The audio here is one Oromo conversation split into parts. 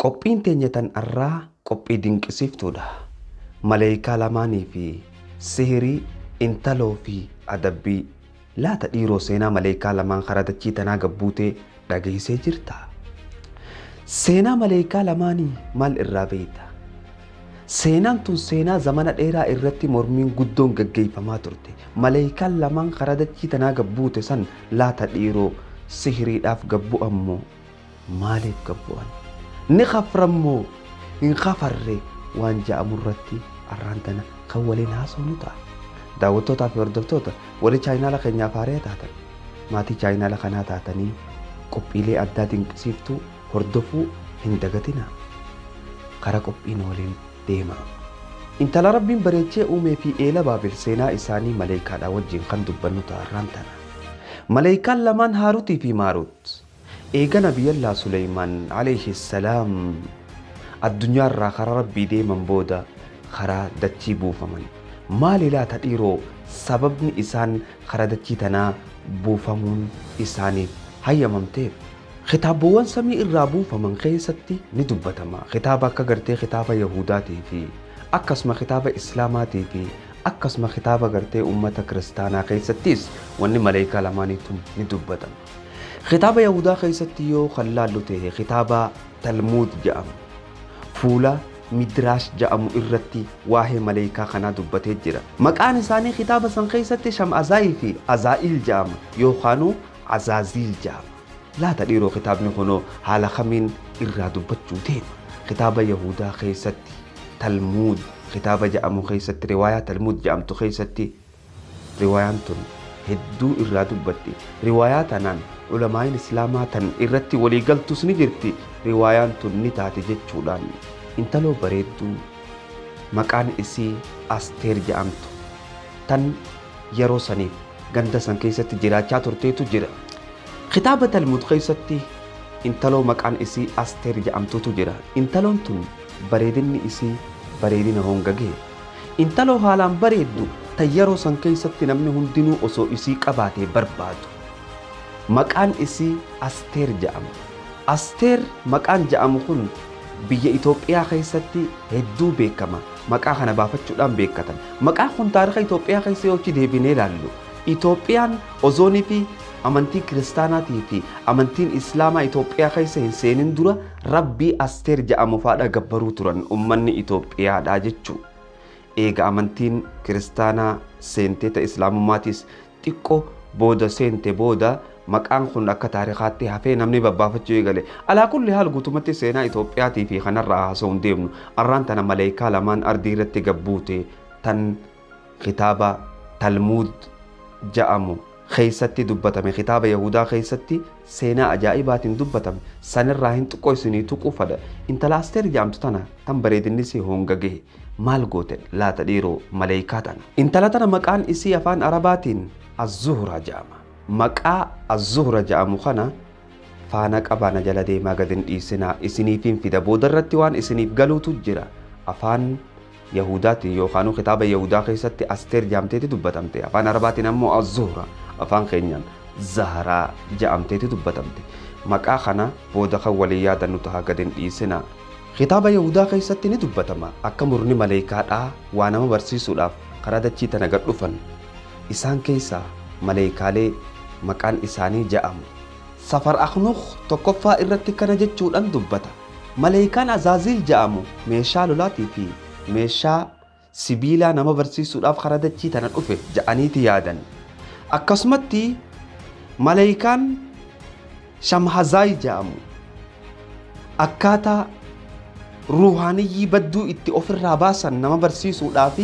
Qophiin teenya tan irraa qophii dinqisiiftuudha. Maleeyikaa lamaanii fi sihirii intaloo fi adabbii laata dhiiroo seenaa maleeyikaa lamaan karaa dachii tanaa gabbuutee dhageessee jirta. Seenaa maleeyikaa lamaanii maal irraa beekta? Seenaan tun seenaa zamana dheeraa irratti mormiin guddoon gaggeeffamaa turte. Maleeyikaan lamaan karaa dachii tanaa gabbuute san laata dhiiroo sihiriidhaaf gabbu'ammoo maaliif gabbu'an? Ni khaframmoo hin khafarre waan ja'amurratti arraan tana kan waliin haasofnu ta'a. Daawwattootaa fi hordoftoota warri chaayinaala keenyaaf haaraa taatan maatii chaayinaala kanaa taatanii qophiilee addaa dinqisiiftuu hordofuu hin dagatinaa. Karaa qophiin waliin deema. Intala Rabbiin bareechee uumee fi eela Baabil seenaa isaanii maleeyikaadhaa wajjin kan dubbannu ta'a arraan tana. Maleeyikaan lamaan Haaruutii fi Maaruut eega Nabiyyallaa Suleymaan alayhi salaam addunyaa irraa karaa Rabbii deeman booda karaa dachii buufaman. Maali laata dhiiroo sababni isaan karaa dachii tanaa buufamuun isaaniif hayyamamteef? Kitaabawwan samii irraa buufaman keessatti ni dubbatama. Kitaaba akka gartee kitaaba Yahudaatii fi akkasuma kitaaba Islaamaatii fi akkasuma kitaaba gartee ummata kiristaanaa keessattis wanni maleeyikaa lamaaniitu ni dubbatama. Kitaaba Yahudaa keessatti yoo kan laallu ta'e kitaaba Talmuud jedhamu fuula Midraash jedhamu irratti waa'ee maleeyikaa kanaa dubbatee jira. Maqaan isaanii kitaaba san keessatti Sham'azaayii fi Azaa'il jedhama yookaanuu Azaaziil jedhama. Laata dhiiroo kitaabni kunoo haala kamiin irraa dubbachuu deema? Kitaaba Yahudaa keessatti Talmuud kitaaba jedhamu keessatti riwaayaa Talmuud jedhamtu keessatti riwaayaan tun hedduu irraa dubbatti. Riwaayaa tanaan ulamaa'in Islaamaa tan irratti waliigaltus ni jirti. Riwaayaan tun ni taate jechuudhaan intaloo bareedduu maqaan isii Asteer jedhamtu tan yeroo saniif ganda san keessatti jiraachaa turteetu jira. Kitaaba Talmuud keessatti intaloo maqaan isii Asteer jedhamtutu jira. Intaloon tun bareedinni isii bareedina hongagee. Intaloo haalaan bareeddu tan yeroo san keessatti namni hundinuu osoo isii qabaatee barbaadu. Maqaan isii Asteer jedhama. Asteer maqaan jedhamu kun biyya Itoophiyaa keessatti hedduu beekama. Maqaa kana baafachuudhaan beekatan. Maqaan kun taariika Itoophiyaa keessa yoo deebinee ilaallu Itoophiyaan ozoonii fi amantii kiristaanaatii fi amantiin Islaamaa Itoophiyaa keessa hin seenin dura Rabbii Asteer jedhamu faadha gabbaruu turan ummanni Itoophiyaadhaa jechuu. Eega amantiin kiristaanaa seentee ta Islaamummaatis xiqqoo booda seente booda maqaan kun akka taariikaatti hafee namni babbaafachuu eegale. Alaa kulli haal guutumatti seenaa Itoophiyaatii fi kanarraa haasa'uun deemnu arraan tana maleeyikaa lamaan ardii irratti gabbuute tan kitaaba Talmuud jedhamu keessatti dubbatame. Kitaaba Yahudaa keessatti seenaa ajaa'ibaatiin dubbatame. Sanirraa hin xiqqoo isinii tuquu fadha. Intala Asteer jedhamtu tana tan bareedinni isii hongagee maal goote laata dhiiroo maleeyikaa tana? Intala tana maqaan isii afaan Arabaatiin Az-Zuhra jedhama. Maqaa Az-Zuhra jedhamu kana faana qabaana jala deemaa gad hin dhiisinaa isiniifin fida. Booda irratti waan isiniif galuutu jira. Afaan Yahudaatiin yookaan kitaaba Yahudaa keessatti Asteer jedhamteeti dubbatamte. Afaan Arabaatiin ammoo Az-Zuhra, afaan keenyaan Zahraa jedhamteeti dubbatamte. Maqaa kana booda kan walii yaadannu ta'a gad hin dhiisinaa. Kitaaba Yahudaa keessatti ni dubbatama akka murni maleeyikaadhaa waa nama barsiisuudhaaf karaa dachii tana gad dhufan. Isaan keessaa maleeyikaalee maqaan isaanii jedhamu. Safar Akhnukh tokkoffaa irratti kana jechuudhaan dubbata. Maleeyikaan Azaaziil jedhamu meeshaa lolaatii fi meeshaa sibiilaa nama barsiisuudhaaf karaa dachii tana dhufe jedhaniiti yaadan. Akkasumatti maleeyikaan Sham'azaayii jedhamu akkaataa ruuhaaniyyii badduu itti ofirraa baasan nama barsiisuudhaaf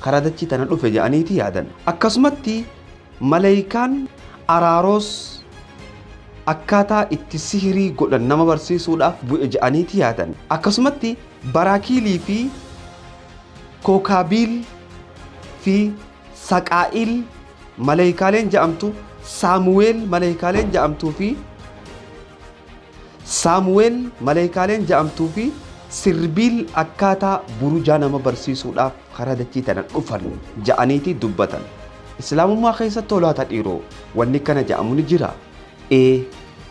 karaa dachii tana dhufe jedhaniiti yaadan. Akkasumatti maleeyikaan Araaroos akkaataa itti sihirii godhan nama barsiisuudhaaf bu'e jedhaniiti yaadan. Akkasumatti Baraakiilii fi Kookaabiil fi Saqaa'il maleeyikaaleen jedhamtu, Saamuweel maleeyikaaleen jedhamtuu fi Saamuweel maleeyikaaleen jedhamtuu fi Sirbiil akkaataa burujaa nama barsiisuudhaaf karaa dachii tana dhufan jedhaniiti dubbatan. Islaamummaa keessatti olaata dhiiroo wanni kana jedhamu ni jira.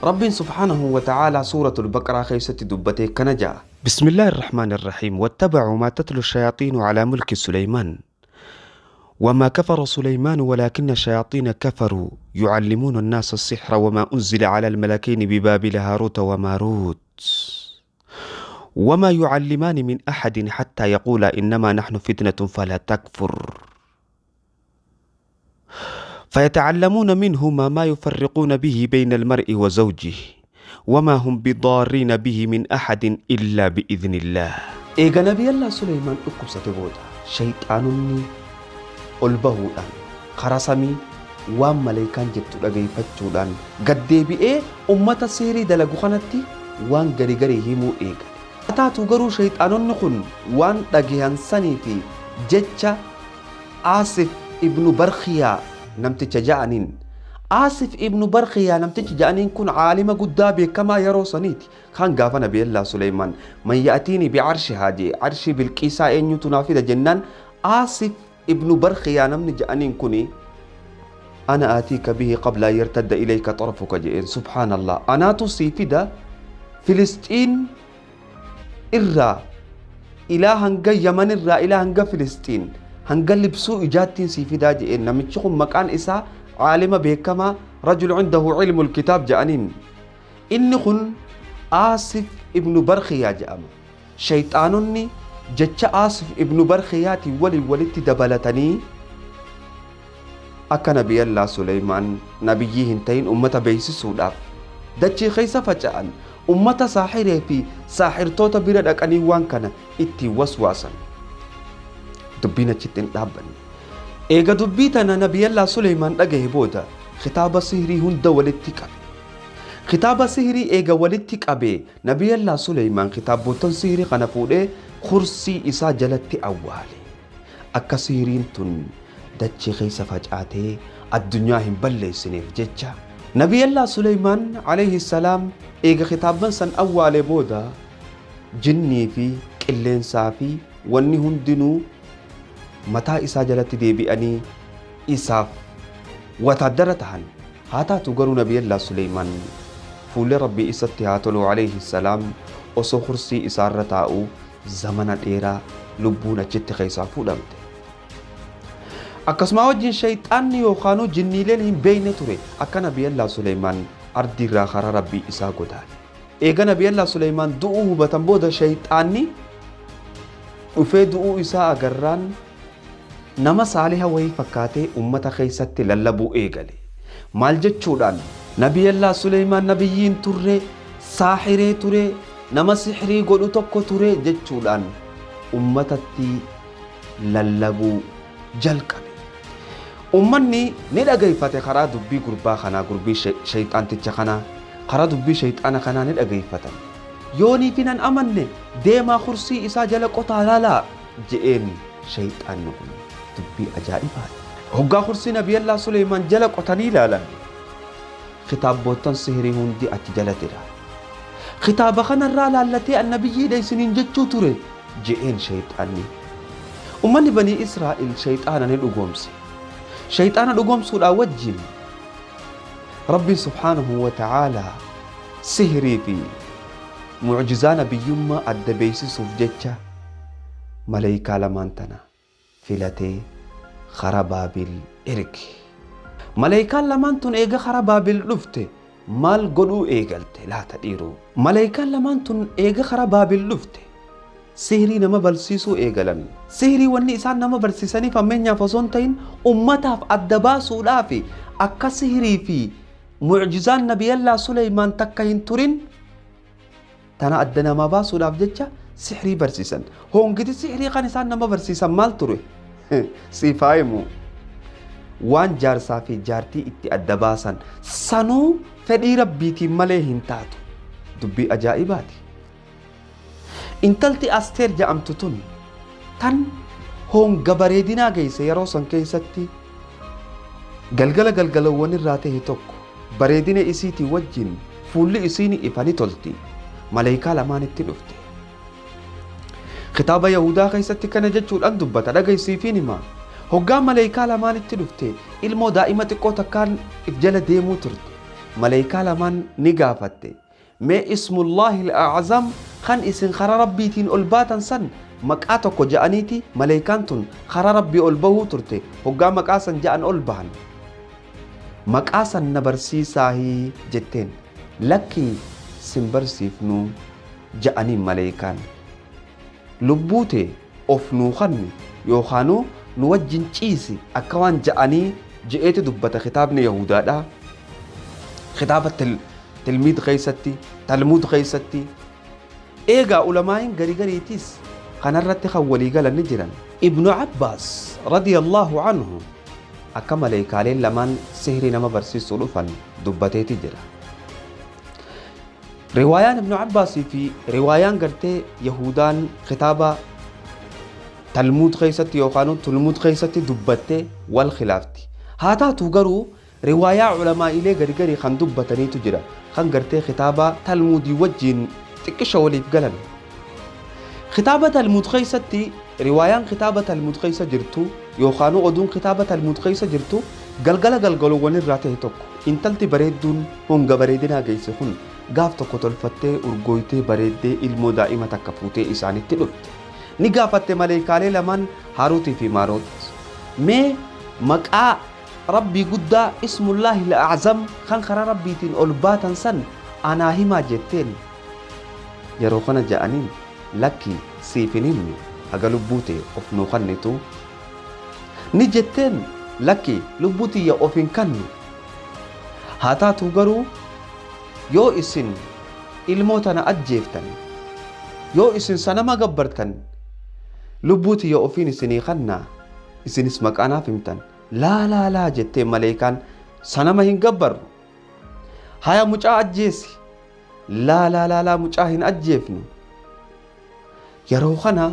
رب سبحانه وتعالى سورة البقرة خيسة دبته كنجا بسم الله الرحمن الرحيم واتبعوا ما تتلو الشياطين على ملك سليمان وما كفر سليمان ولكن الشياطين كفروا يعلمون الناس السحر وما أنزل على الملكين ببابل هاروت وماروت وما يعلمان من أحد حتى يقولا إنما نحن فتنة فلا تكفر فيتعلمون منهما ما يفرقون به بين المرء وزوجه وما هم بضارين به من أحد إلا بإذن الله إيغا نبي الله سليمان أكبسة بودا شيطانني ألبهودان خرسمي وام ملائكان جتو لغي فتشودان قد بئي أمة سيري دلقو خانتي وان غري غري همو إيغا أتاتو غرو شيطانون نخون وان لغيان سني في جتشا آصف ابن برخيا نمتج جانين آصف ابن برخيا نمتج جانين كن عالم قدابي كما يرو صنيتي كان قافا نبي الله سليمان من يأتيني بعرش هاجي عرشي بالكيسا إن يتنافذ جنان آصف ابن برخيا نمتج جانين كني أنا آتيك به قبل يرتد إليك طرفك جئين سبحان الله أنا تصيفي دا فلسطين إرى إلى هنگا يمن إرى إلى هنگا فلسطين هنگا لبسو إجاتين سيفي دا جئين نمتشكم مكان إسا عالم بيكما رجل عنده علم الكتاب جانين إني خن آصف ابن برخيا جأم شيطانني جتش آصف ابن برخياتي ولي دبلتني أكا نبي الله سليمان نبيه هنتين أمتا بيسي سوداف دجي خيسا فجأن أمتا ساحره في ساحر توتا بيرد أكاني وان كان إتي وسواسا دبينا چتن دابن إيغا دبيتنا نبي الله سليمان لغيه بودا خطاب سهري هند ولتك خطاب سهري إيغا ولتك أبي نبي الله سليمان خطاب بوتن سهري خنفوده خرسي إسا جلت أولي أكا سهرين تن دجي خيسا فجأته الدنيا هم بلي سنيف ججا نبي الله سليمان عليه السلام إيغا خطابا سن أولي بودا جني في كلين سافي واني هندنو متى إسا جلت ديبئني إساف وتدرتهن هاتا تقروا نبي الله سليمان فول ربي إساتهاتلو عليه السلام وسو خرسي إسارتاؤ زمن ديرا لبونا جت خيسا فولمت أكسما وجين شيطان يوخانو جنيلين هم بين توري أكا نبي الله سليمان أردي راخر ربي إسا قدال إيغا نبي الله سليمان دعوه بتنبودا شيطاني وفي دعوه إسا أقران نما صالحا وهي فكاتي أمتا خيستي للبو إيغالي مال جتشودان نبي الله سليمان نبيين توري ساحري توري نما سحري قولو توكو توري جتشودان أمتاتي للبو جلقبي أمني ندقى فتي خرا دبي قربا خنا قربي شيطان تتشخنا خرا دبي شيطان خنا ندقى فتي يوني فينان أمني ديما خرسي إسا جلق لا جئين شيطان نقول دبي أجائبات هقا خرسي نبي الله سليمان جلق وطني لالا خطاب بوتن سهري هندي أتجلتنا خطاب خنا الرالا التي النبي ليسنين جتشو توري جئين شيطاني أمني بني إسرائيل شيطانا ندقومسي شيطانا ندقومسو الأوجين ربي سبحانه وتعالى سهري في معجزان بيوما الدبيسي سوفجتشا ملايكا لمانتنا فلاتي خرابابل إرك ملايكا لمانتون إيغا خرابابل لفته مال قدو إيغالته لا تديرو ملايكا لمانتون إيغا خرابابل لفته سهري نما برسيسو إيغالن سهري واني إسان نما برسيساني فمين يفصونتين أمتاف الدباسو لافي أكا سهري في معجزان نبي الله سليمان تكاين تورين تنا أدنا ما باسو لاف جتشا سحري برسيسان هون قد سحري قان إسان نما برسيسان مال توري سيفايمو وان جارسا في جارتي اتي الدباسان سانو فدي ربيتي مليهن تاتو دبي أجائباتي انتلتي أستير جامتتون تن هون غبريدنا جيسي يروسن كيستي galgala wani raatee tokko bareedina isiitii wajjin fuulli isiini ifani tolti malaayikaa lamaanitti dhufte kitaaba yahudaa keessatti kana jechuudhaan dubbata dhagaysiifiin hima hoggaa malaayikaa lamaanitti dhufte ilmoo daa'ima xiqqoo takkaan if jala deemuu turte ملايكا لمن نقافت ما اسم الله الأعظم خان اسن خرا ربيتين ألباتا سن مقاتك جانيتي ملايكانتون خرا ربي ألبهو ترتي هقا مقاسا جان ألبهن مقاسا نبرسي ساهي جتين لكي سنبرسيفنو جاني ملايكان لبوتي أفنو خني يوخانو نوجن چيسي أكوان جاني جئت دبت خطابنا يهودا دا خطابة تلميذ غيستي تلمود غيستي إيغا علماء غري تيس خنرت خولي قال نجرا ابن عباس رضي الله عنه أكمل إيكالين لمن سهري نما برسي سلوفا دبتي تجرا روايان ابن عباس في روايان قرتي يهودان خطابة تلمود غيستي يوخانو تلمود غيستي دبتي والخلافتي هاتا توغرو رواية علماء إلي غري خان دبتني تجرا خان قرتي خطابة تلمودي وجين تكشا ولي بقلن خطابة المدخيسة روايان خطابة المدخيسة جرتو يوخانو أدون خطابة المدخيسة جرتو قلقلو ونراته توك انتلتي بريدون هنغا بريدنا غيسي خن غافتو قتل فتي ارغويتي بريدي ilmoo daa'ima takka fuutee isaanitti dhufte ni gaafatte maleekaalee lamaan haaruutii fi maaroot mee maqaa rabbii guddaa ismullaahi al-a'zam kan karaa rabbiitiin ol baatan san anaa himaa jetteen yeroo kana ja'aniin lakki siifiniin haga lubbuute of nuu kannitu ni jetteen lakki lubbuutiyya of hin kannu haa taatu garuu yoo isin ilmootana ajjeeftan yoo isin sanama gabbartan lubbuutiyya ofiin isinii kannaa isinis maqaanaaf himtan laa jettee maleekaan sanama hin gabbarru haya mucaa ajjeesi laa mucaa hin ajjeefnu yeroo kana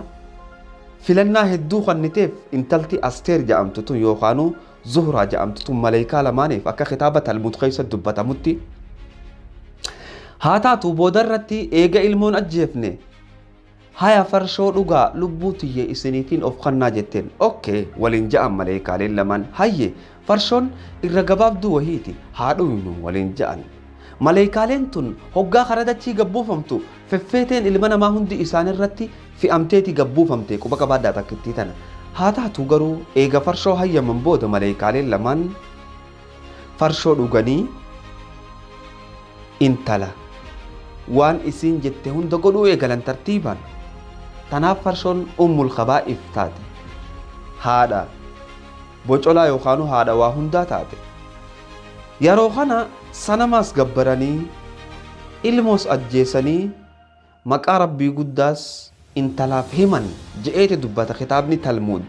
filannaa hedduu kanniteef intalti asteer ja'amtu tun yookaanuu zuhraa ja'amtu tun maleekaa lamaaniif akka kitaaba talmud keessa dubbatamutti haa taatu boodarratti eega ilmoon ajjeefne haya farshoo dhugaa lubbuutiyye isiniitiin of kannaa jetteen okkee waliin ja'an maleekaaleen lamaan hayye farshoon irra gabaabduu wahiiti haa dhuynu waliin ja'an maleekaaleen tun hoggaa karadachii gabbuufamtu feffeeteen ilma namaa hundi isaanirratti fi'amteeti gabbuufamte quba qabaaddaa takkittii tana haa taatu garuu eega farshoo hayyaman booda maleekaaleen lamaan farshoo dhuganii intala waan isin jette hunda godhuu eegalan tartiibaan tanaaf farshoon ummul khabaa'if taate haadha bocolaa yookaanu haadha waa hundaa taate yeroo kana sanamaas gabbaranii ilmoos ajjeesanii maqaa rabbii guddaas intalaaf himan je'eeti dubbata kitaabni talmud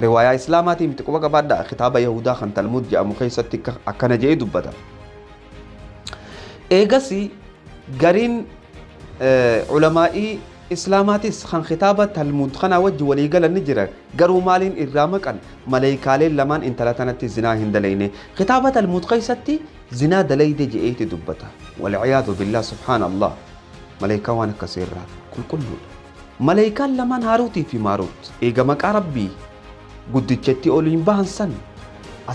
riwaayaa islaamaatiin miti quba qabaadhaa kitaaba yahudaa kan talmud jedhamu keessatti akkana je'ee dubbata eegasi gariin ulamaa'ii islaamaatis kan kitaaba talmud kana wajji walii galanni jira garuu maaliin irraa maqan maleekaaleen lamaan intala tanatti zinaa hin dalayne kitaaba talmud keessatti zinaa dalayde je'eeti dubbata walciyaadu billah subhaanallah maleekaa waan akkasii irraa qulqulluudha maleekaan lamaan haaruutii fi maaruut eega maqaa rabbii guddichatti oliin bahan san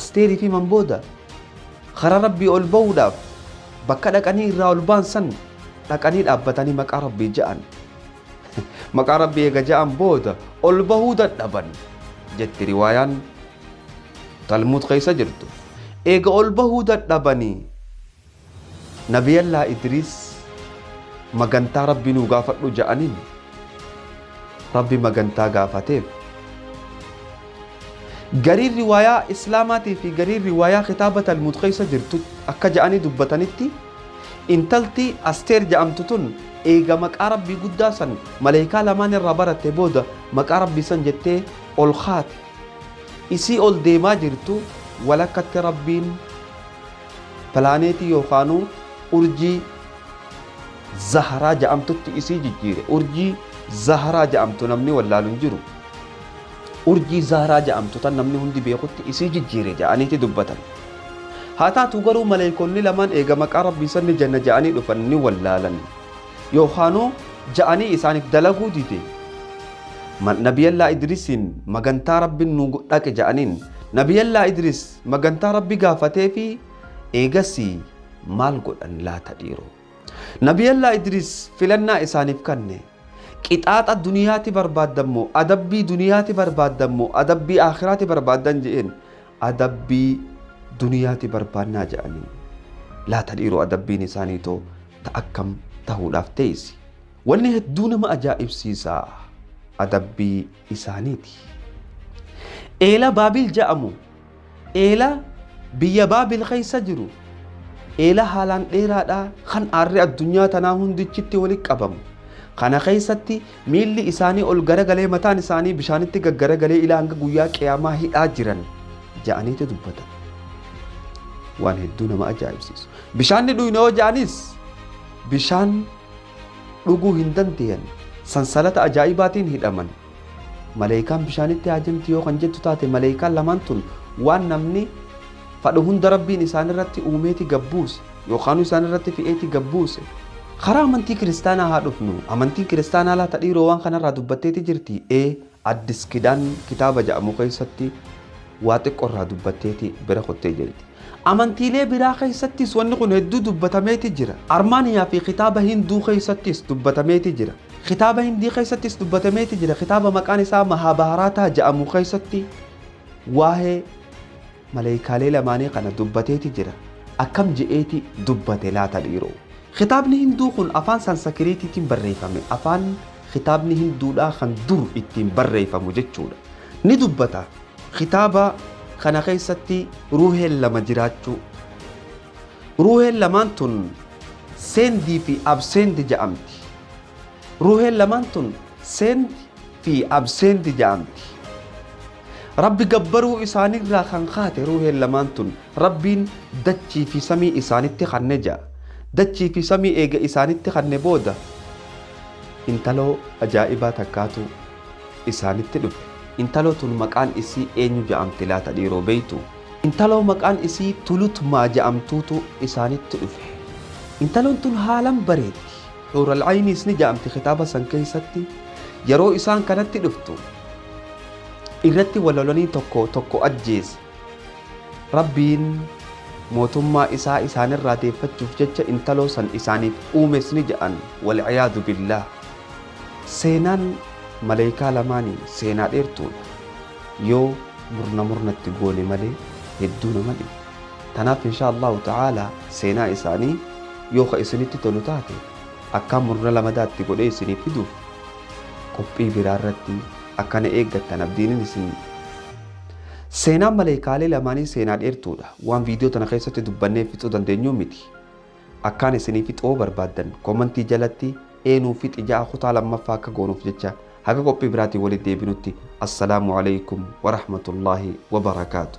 asteerii fi manbooda karaa rabbii ol ba'uudhaaf bakka dhaqanii irraa ol ba'an san dhaqanii dhaabbatanii maqaa rabbii ja'an maqaa rabbii eega ja'an booda ol bahuu dadhaban jetti riwaayaan talmud keessa jirtu eega ol bahuu dadhabanii nabiyallaa idriis magantaa rabbii nuu gaafadhu ja'aniin rabbi magantaa gaafateef gariin riwaayaa islaamaatii fi gariin riwaayaa kitaaba talmud keessa jirtu akka ja'anii dubbatanitti intalti asteer ja'amtu tun eega maqaa rabbii guddaa san maleekaa lamaan irraa baratte booda maqaa rabbii san jettee ol kaate isii ol deemaa jirtu walakkatti rabbiin pilaaneetii yookaanuu urjii zaharaa ja'amtutti isii jijjiire urjii zaharaa ja'amtu namni wallaaluun jiru urjii zaharaa ja'amtu tan namni hundi beekutti isii jijjiire ja'aniiti dubbatan haa taatu garuu maleekonni lamaan eega maqaa rabbii sanni janna ja'anii dhufan ni wallaalan yookaanuu ja'anii isaaniif dalaguu dide nabiyallaa idriisiin magantaa rabbiin nu dhaqe ja'aniin nabiyallaa idriis magantaa rabbi gaafatee fi eegasii maal godhan laata dhiiroo. Nabiyallaa Idris filannaa isaaniif kanne qixaaxa duniyaati barbaadammoo adabbii duniyaati barbaadammoo adabbii aakhiraati barbaadan je'een adabbii duniyaati barbaannaa je'anii laata dhiiroo adabbiin isaanii too akkam ta'uudhaaf teessi. Wanni hedduu nama ajaa'ibsiisaa adabbii isaaniiti. Eela Baabil ja'amu eela biyya Baabil keessa jiru eela haalaan dheeraadhaa kan aarri addunyaa tanaa hundichitti walitti qabamu. Kana keessatti miilli isaanii ol garagalee mataan isaanii bishaanitti gaggaragalee ilaa hanga guyyaa qiyaamaa hidhaa jiran ja'aniitu dubbatan. Waan hedduu nama ajaa'ibsiisu. Bishaanni dhuyne yoo ja'anis bishaan dhuguu hin dandeenye sansalata ajaa'ibaatiin hidhaman. Malaayikaan bishaanitti haajamti yoo kan jettu taate malaayikaan lamaan tun waan namni fadhu hunda rabbiin isaanirratti uumeeti gabbuuse yookaan isaanirratti fi'eeti gabbuuse. Karaa amantii kiristaanaa haa dhufnu. Amantiin kiristaanaa laata dhiiroo waan kanarraa dubbatteeti jirti. Addis Kidaan kitaaba jedhamu keessatti waa xiqqoorraa dubbatteeti bira qottee jirti. Amantiilee biraa keessattis wanni kun hedduu dubbatameeti jira. Armaaniyaa fi kitaaba Hinduu keessattis dubbatameeti jira. Kitaaba Hindii keessattis dubbatameeti jira. Kitaaba maqaan isaa Mahabharaataa jedhamu keessatti waa'ee malaayikaalee lamaanii kana dubbateeti jira. Akkam je'eeti dubbate laata dhiiroo. Kitaabni Hinduu kun afaan Sanskiriitiin barreeffame. Afaan kitaabni Hinduudhaa kan dur ittiin barreeffamu jechuudha. Ni dubbata. Kitaaba kana keessatti ruuheen lama jiraachuu. Ruuheen lamaan tun seendii fi abseendi jedhamti. Ruuheen lamaan tun seendi fi abseendi jedhamti. Rabbi gabbaruu isaanirraa kan kaate ruuheen lamaan tun Rabbiin dachii fi samii isaanitti kanne ja'a. Dachii fi samii eega isaanitti kanne booda intaloo ajaa'ibaa takkaatu isaanitti dhufe. Intaloo tun maqaan isii eenyu jedhamti laata dhiiroo beeytu. Intaloo maqaan isii Tulutmaa jedhamtuutu isaanitti dhufe. Intaloon tun haalan bareeddi. Huural Ayniis ni jedhamti kitaaba san keessatti. Yeroo isaan kanatti dhuftu irratti walolanii tokko ajjeese. Rabbiin mootummaa isaa isaanirraa deeffachuuf jecha intaloo san isaaniif uumes ni jedhan wal'iyaadu billah. Seenaan malaayikaa lamaanii seenaa dheertuudha. Yoo murnatti goone malee hedduu nama dhiba. Tanaaf insha Allahu ta'ala seenaa isaanii yoo ka isinitti tolu taate akkaan murna lamadaatti godhee isiniif fiduuf qophii biraa irratti akkana eeggattan abdiin isin. Seenaan malaayikaalee lamaanii seenaa dheertuudha. Waan viidiyoo tana keessatti dubbannee fixuu dandeenyu miti. Akkaan isiniif fixoo barbaaddan komentii jalatti eenuu fixi ja'a kutaa lammaffaa akka goonuuf jecha haga qophii biraatiin walitti deebinutti assalaamu alaykum wa rahmatullaahi wa barakaatu.